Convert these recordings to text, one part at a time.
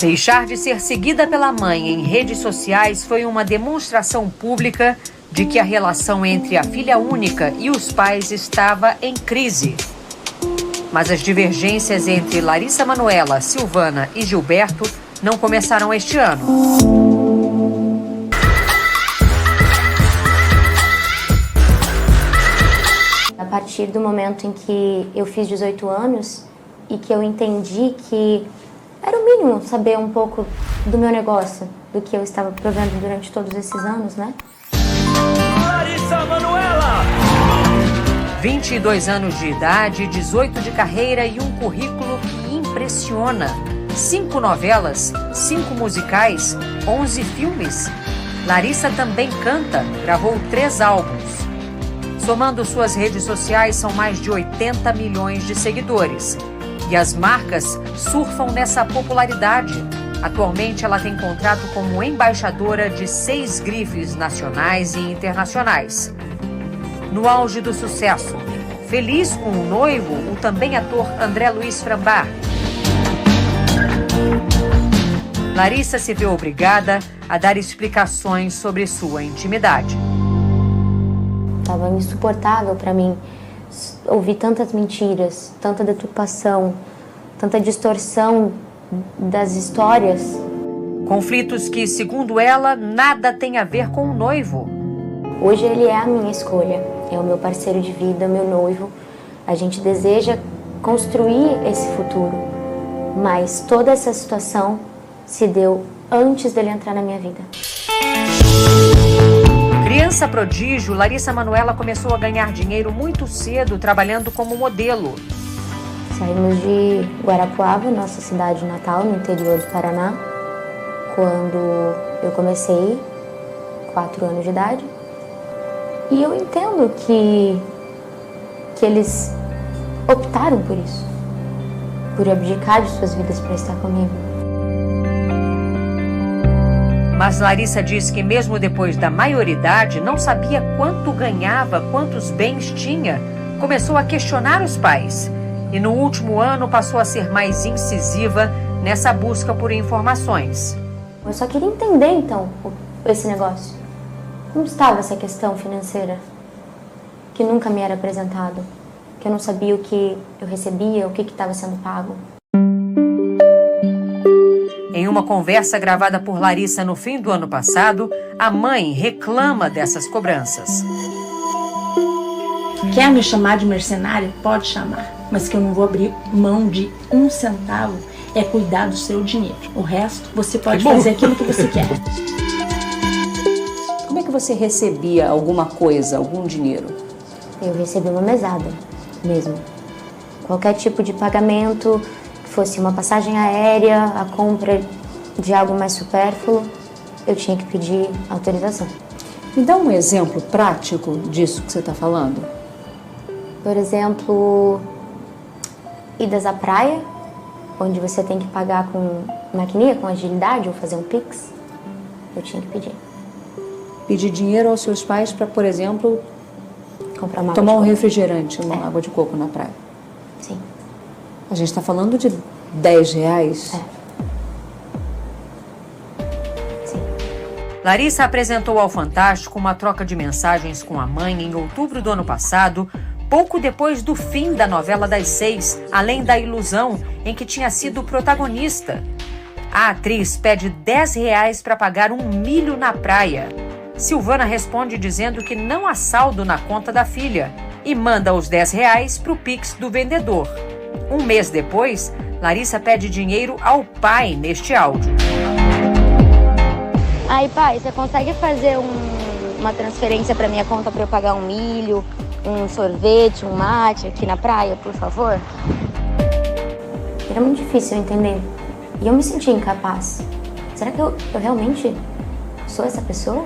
Deixar de ser seguida pela mãe em redes sociais foi uma demonstração pública de que a relação entre a filha única e os pais estava em crise. Mas as divergências entre Larissa Manoela, Silvana e Gilberto não começaram este ano. A partir do momento em que eu fiz 18 anos e que eu entendi que era o mínimo saber um pouco do meu negócio, do que eu estava provendo durante todos esses anos, né? Larissa Manoela! 22 anos de idade, 18 de carreira e um currículo que impressiona. 5 novelas, 5 musicais, 11 filmes. Larissa também canta, gravou 3 álbuns. Somando suas redes sociais, são mais de 80 milhões de seguidores. E as marcas surfam nessa popularidade. Atualmente, ela tem contrato como embaixadora de 6 grifes nacionais e internacionais. No auge do sucesso, feliz com o noivo, o também ator André Luiz Frambar. Larissa se vê obrigada a dar explicações sobre sua intimidade. Estava insuportável para mim ouvir tantas mentiras, tanta deturpação, tanta distorção das histórias. Conflitos que, segundo ela, nada tem a ver com o noivo. Hoje ele é a minha escolha, é o meu parceiro de vida, meu noivo. A gente deseja construir esse futuro, mas toda essa situação se deu antes dele entrar na minha vida. Criança prodígio, Larissa Manoela começou a ganhar dinheiro muito cedo trabalhando como modelo. Saímos de Guarapuava, nossa cidade natal, no interior do Paraná, quando eu comecei, 4 anos de idade. E eu entendo que eles optaram por isso, por abdicar de suas vidas para estar comigo. Mas Larissa diz que mesmo depois da maioridade, não sabia quanto ganhava, quantos bens tinha. Começou a questionar os pais. E no último ano passou a ser mais incisiva nessa busca por informações. Eu só queria entender, então, esse negócio. Como estava essa questão financeira? Que nunca me era apresentado. Que eu não sabia o que eu recebia, o que estava sendo pago. Em uma conversa gravada por Larissa no fim do ano passado, a mãe reclama dessas cobranças. Quer me chamar de mercenária? Pode chamar. Mas que eu não vou abrir mão de 1 centavo é cuidar do seu dinheiro. O resto, você pode fazer aquilo que você quer. Como é que você recebia alguma coisa, algum dinheiro? Eu recebi uma mesada, mesmo. Qualquer tipo de pagamento, que fosse uma passagem aérea, a compra de algo mais supérfluo, eu tinha que pedir autorização. Me dá um exemplo prático disso que você está falando. Por exemplo, idas à praia, onde você tem que pagar com maquininha, com agilidade, ou fazer um Pix, eu tinha que pedir. Pedir dinheiro aos seus pais para, por exemplo, comprar uma tomar um refrigerante, uma água de coco na praia. Sim. A gente está falando de R$10? Sim. Larissa apresentou ao Fantástico uma troca de mensagens com a mãe em outubro do ano passado, pouco depois do fim da novela das 6, Além da Ilusão, em que tinha sido protagonista. A atriz pede R$10 para pagar 1 milho na praia. Silvana responde dizendo que não há saldo na conta da filha e manda os R$10 para o Pix do vendedor. 1 mês depois, Larissa pede dinheiro ao pai neste áudio. Aí, pai, você consegue fazer uma transferência para minha conta para eu pagar 1 milho, um sorvete, um mate aqui na praia, por favor? Era muito difícil entender. E eu me sentia incapaz. Será que eu realmente sou essa pessoa?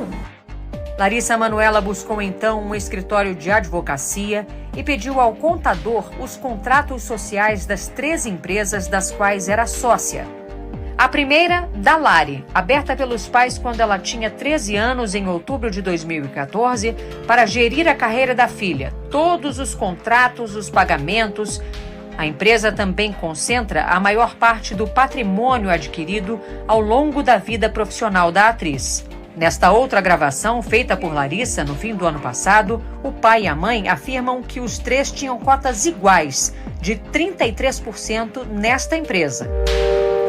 Larissa Manoela buscou então um escritório de advocacia e pediu ao contador os contratos sociais das 3 empresas das quais era sócia. A primeira, da Lari, aberta pelos pais quando ela tinha 13 anos em outubro de 2014, para gerir a carreira da filha, todos os contratos, os pagamentos, A empresa também concentra a maior parte do patrimônio adquirido ao longo da vida profissional da atriz. Nesta outra gravação, feita por Larissa no fim do ano passado, o pai e a mãe afirmam que os três tinham cotas iguais, de 33% nesta empresa.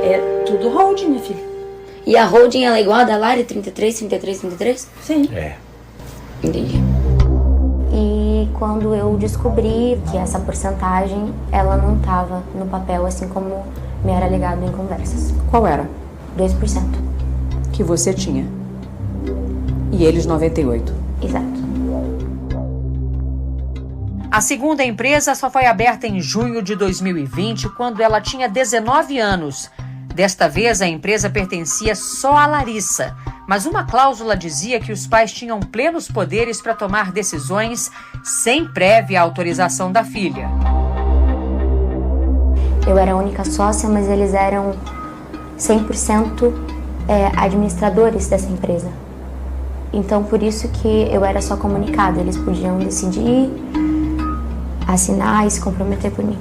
É tudo holding, minha filha. E a holding ela é igual a da Lari, 33, 33, 33? Sim. Entendi. E quando eu descobri que essa porcentagem, ela não estava no papel, assim como me era alegado em conversas. Qual era? 2%. Que você tinha. E eles 98%. Exato. A segunda empresa só foi aberta em junho de 2020, quando ela tinha 19 anos. Desta vez, a empresa pertencia só a Larissa, mas uma cláusula dizia que os pais tinham plenos poderes para tomar decisões sem prévia autorização da filha. Eu era a única sócia, mas eles eram 100% administradores dessa empresa. Então, por isso que eu era só comunicada. Eles podiam decidir, assinar e se comprometer por mim.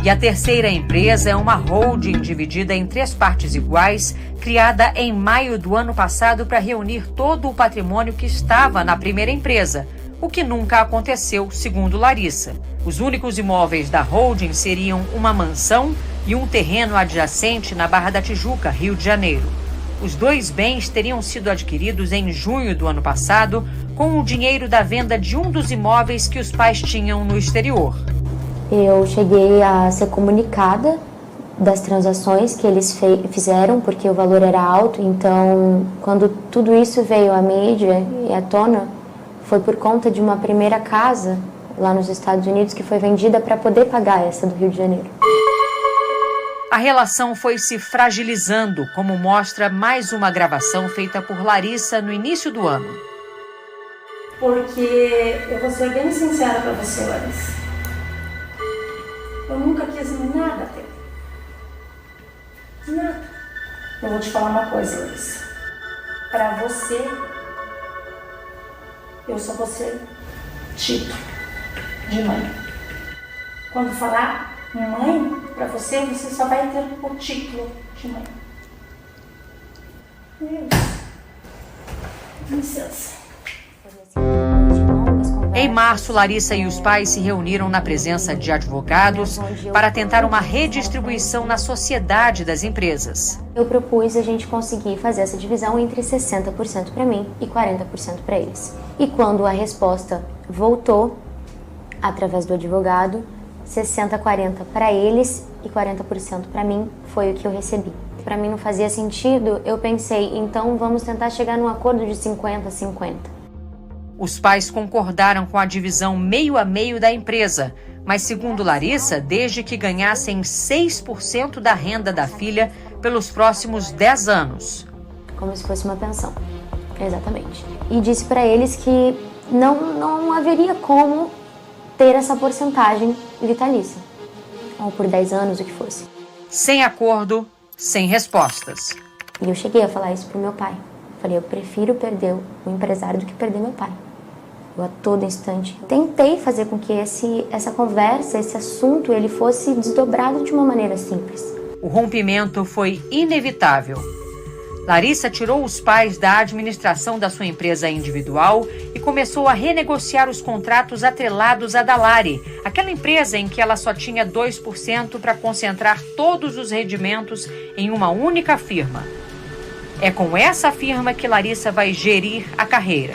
E a terceira empresa é uma holding dividida em 3 partes iguais, criada em maio do ano passado para reunir todo o patrimônio que estava na primeira empresa, o que nunca aconteceu, segundo Larissa. Os únicos imóveis da holding seriam uma mansão e um terreno adjacente na Barra da Tijuca, Rio de Janeiro. Os 2 bens teriam sido adquiridos em junho do ano passado com o dinheiro da venda de um dos imóveis que os pais tinham no exterior. Eu cheguei a ser comunicada das transações que eles fizeram, porque o valor era alto. Então, quando tudo isso veio à mídia e à tona, foi por conta de uma primeira casa lá nos Estados Unidos que foi vendida para poder pagar essa do Rio de Janeiro. A relação foi se fragilizando, como mostra mais uma gravação feita por Larissa no início do ano. Porque eu vou ser bem sincera pra você, Larissa. Eu nunca quis nada dele. Nada. Eu vou te falar uma coisa, Larissa. Pra você, eu só vou ser título de mãe. Quando falar mãe, pra você, você só vai ter o título de mãe. É isso. Licença. Em março, Larissa e os pais se reuniram na presença de advogados para tentar uma redistribuição na sociedade das empresas. Eu propus a gente conseguir fazer essa divisão entre 60% para mim e 40% para eles. E quando a resposta voltou, através do advogado, 60-40 para eles e 40% para mim foi o que eu recebi. Para mim não fazia sentido, eu pensei, então vamos tentar chegar num acordo de 50-50. Os pais concordaram com a divisão meio a meio da empresa, mas segundo Larissa, desde que ganhassem 6% da renda da filha pelos próximos 10 anos. Como se fosse uma pensão, exatamente. E disse para eles que não haveria como ter essa porcentagem vitalícia, ou por 10 anos, o que fosse. Sem acordo, sem respostas. E eu cheguei a falar isso pro meu pai. Falei, eu prefiro perder o empresário do que perder meu pai. Eu a todo instante tentei fazer com que essa conversa, esse assunto, ele fosse desdobrado de uma maneira simples. O rompimento foi inevitável. Larissa tirou os pais da administração da sua empresa individual e começou a renegociar os contratos atrelados à da Lari, aquela empresa em que ela só tinha 2% para concentrar todos os rendimentos em uma única firma. É com essa firma que Larissa vai gerir a carreira.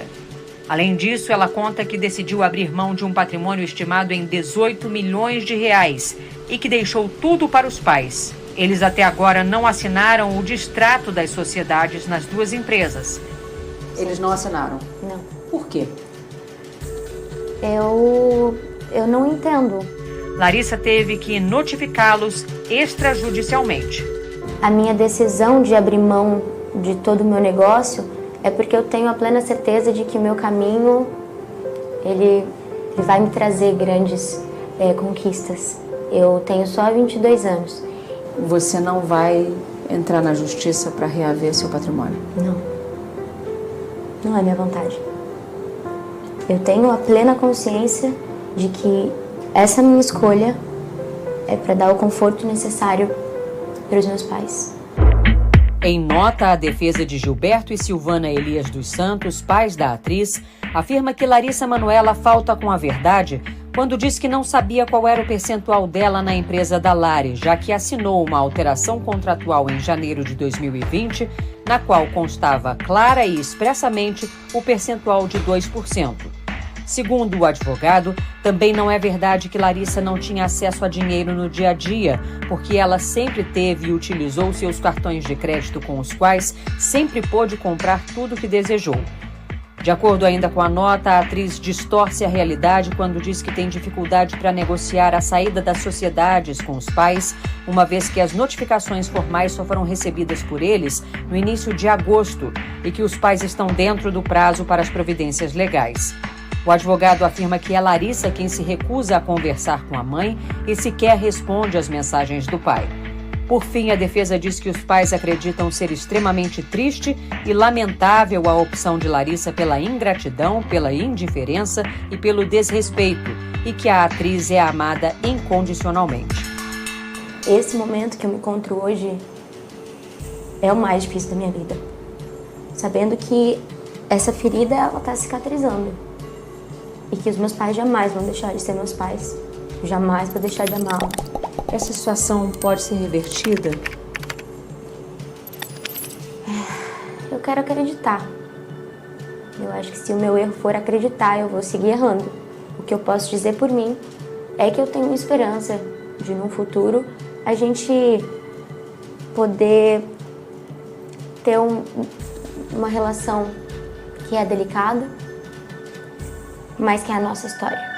Além disso, ela conta que decidiu abrir mão de um patrimônio estimado em 18 milhões de reais e que deixou tudo para os pais. Eles até agora não assinaram o distrato das sociedades nas 2 empresas. Eles não assinaram? Não. Por quê? Eu não entendo. Larissa teve que notificá-los extrajudicialmente. A minha decisão de abrir mão de todo o meu negócio é porque eu tenho a plena certeza de que o meu caminho ele vai me trazer grandes conquistas. Eu tenho só 22 anos. Você não vai entrar na justiça para reaver seu patrimônio? Não. Não é minha vontade. Eu tenho a plena consciência de que essa minha escolha é para dar o conforto necessário para os meus pais. Em nota, a defesa de Gilberto e Silvana Elias dos Santos, pais da atriz, afirma que Larissa Manoela falta com a verdade quando diz que não sabia qual era o percentual dela na empresa da Lari, já que assinou uma alteração contratual em janeiro de 2020, na qual constava clara e expressamente o percentual de 2%. Segundo o advogado, também não é verdade que Larissa não tinha acesso a dinheiro no dia a dia, porque ela sempre teve e utilizou seus cartões de crédito com os quais sempre pôde comprar tudo o que desejou. De acordo ainda com a nota, a atriz distorce a realidade quando diz que tem dificuldade para negociar a saída das sociedades com os pais, uma vez que as notificações formais só foram recebidas por eles no início de agosto e que os pais estão dentro do prazo para as providências legais. O advogado afirma que é Larissa quem se recusa a conversar com a mãe e sequer responde às mensagens do pai. Por fim, a defesa diz que os pais acreditam ser extremamente triste e lamentável a opção de Larissa pela ingratidão, pela indiferença e pelo desrespeito, e que a atriz é amada incondicionalmente. Esse momento que eu me encontro hoje é o mais difícil da minha vida. Sabendo que essa ferida, ela está cicatrizando. E que os meus pais jamais vão deixar de ser meus pais. Jamais vou deixar de amá-los. Essa situação pode ser revertida? Eu quero acreditar. Eu acho que se o meu erro for acreditar, eu vou seguir errando. O que eu posso dizer por mim é que eu tenho esperança de, no futuro, a gente poder ter uma relação que é delicada, mas que é a nossa história.